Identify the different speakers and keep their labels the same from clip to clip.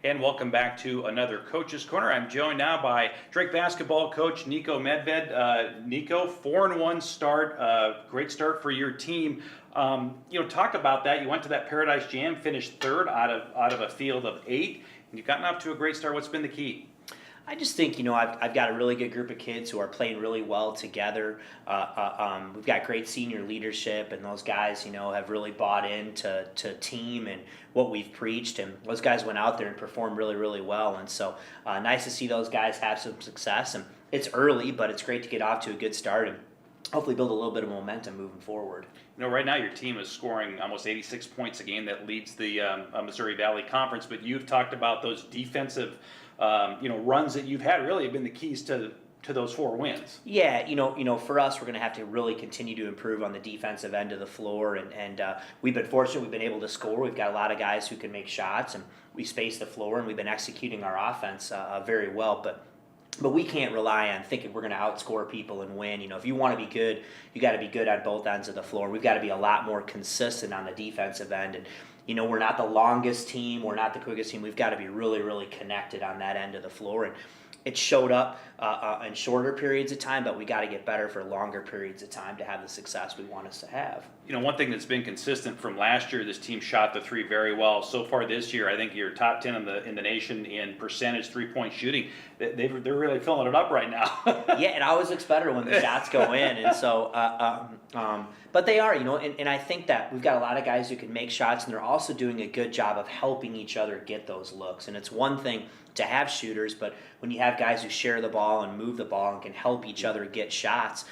Speaker 1: And welcome back to another Coach's Corner. I'm joined now by Drake basketball coach Niko Medved. Niko, 4-1 start, great start for your team. Talk about that. You went to that Paradise Jam, finished third out of a field of 8, and you've gotten off to a great start. What's been the key?
Speaker 2: I just think, I've got a really good group of kids who are playing really well together. We've got great senior leadership, and those guys, have really bought into team and what we've preached. And those guys went out there and performed really, really well. And so nice to see those guys have some success. And it's early, but it's great to get off to a good start and hopefully build a little bit of momentum moving forward.
Speaker 1: Right now your team is scoring almost 86 points a game. That leads the Missouri Valley Conference. But you've talked about those defensive runs that you've had really have been the keys to those 4 wins.
Speaker 2: Yeah, for us, we're going to have to really continue to improve on the defensive end of the floor, and we've been fortunate. We've been able to score. We've got a lot of guys who can make shots, and we space the floor, and we've been executing our offense very well, but we can't rely on thinking we're going to outscore people and win. If you want to be good, you got to be good on both ends of the floor. We've got to be a lot more consistent on the defensive end, and we're not the longest team, we're not the quickest team. We've got to be really, really connected on that end of the floor. And it showed up in shorter periods of time, but we got to get better for longer periods of time to have the success we want us to have.
Speaker 1: One thing that's been consistent from last year, this team shot the three very well. So far this year, I think you're top 10 in the nation in percentage third-point shooting. They're really filling it up right now.
Speaker 2: Yeah, it always looks better when the shots go in, and so but they are, and I think that we've got a lot of guys who can make shots, and they're also doing a good job of helping each other get those looks. And it's one thing to have shooters, but when you have guys who share the ball and move the ball and can help each other get shots,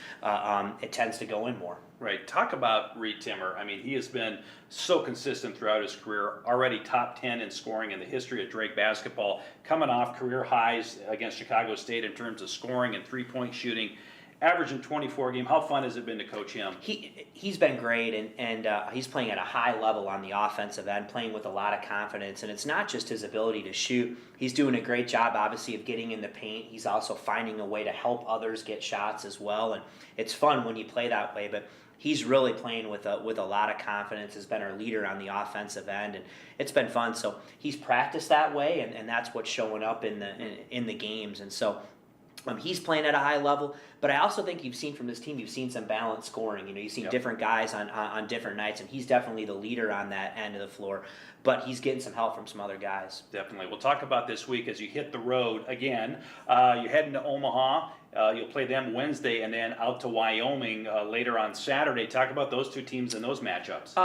Speaker 2: it tends to go in more.
Speaker 1: Right. Talk about Reed Timmer. I mean, he has been so consistent throughout his career, already top 10 in scoring in the history of Drake basketball, coming off career highs against Chicago State in terms of scoring and three-point shooting, averaging 24 a game. How fun has it been to coach him?
Speaker 2: He's been great, and he's playing at a high level on the offensive end, playing with a lot of confidence. And it's not just his ability to shoot. He's doing a great job, obviously, of getting in the paint. He's also finding a way to help others get shots as well. And it's fun when you play that way, but he's really playing with a lot of confidence, has been our leader on the offensive end, and it's been fun. So he's practiced that way, and that's what's showing up in the games. And so he's playing at a high level, but I also think you've seen from this team, you've seen some balanced scoring. You've seen different guys on different nights, and he's definitely the leader on that end of the floor, but he's getting some help from some other guys.
Speaker 1: Definitely. We'll talk about this week as you hit the road again. You're heading to Omaha. You'll play them Wednesday and then out to Wyoming later on Saturday. Talk about those two teams and those matchups.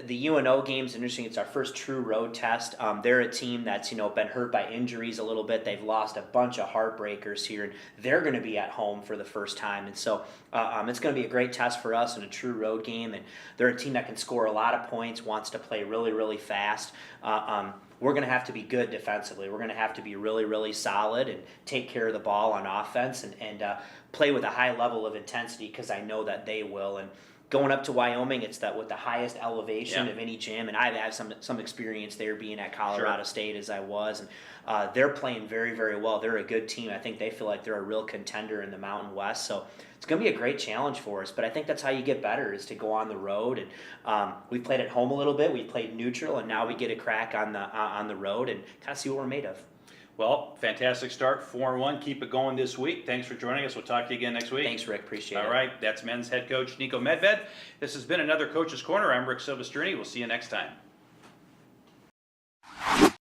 Speaker 2: The UNO game's interesting. It's our first true road test. They're a team that's been hurt by injuries a little bit. They've lost a bunch of heartbreakers here, and they're going to be at home for the first time. And so it's going to be a great test for us in a true road game. And they're a team that can score a lot of points, wants to play really, really fast. We're going to have to be good defensively. We're going to have to be really, really solid and take care of the ball on offense and play with a high level of intensity, because I know that they will. And going up to Wyoming, it's that with the highest elevation of any gym, and I've had some experience there being at Colorado State as I was, and they're playing very, very well. They're a good team. I think they feel like they're a real contender in the Mountain West, so it's going to be a great challenge for us. But I think that's how you get better, is to go on the road. And we played at home a little bit. We played neutral, and now we get a crack on the road and kind of see what we're made of.
Speaker 1: Well, fantastic start, 4-1. Keep it going this week. Thanks for joining us. We'll talk to you again next week.
Speaker 2: Thanks, Rick. Appreciate it.
Speaker 1: All right, that's men's head coach Niko Medved. This has been another Coach's Corner. I'm Rick Silvestrini. We'll see you next time.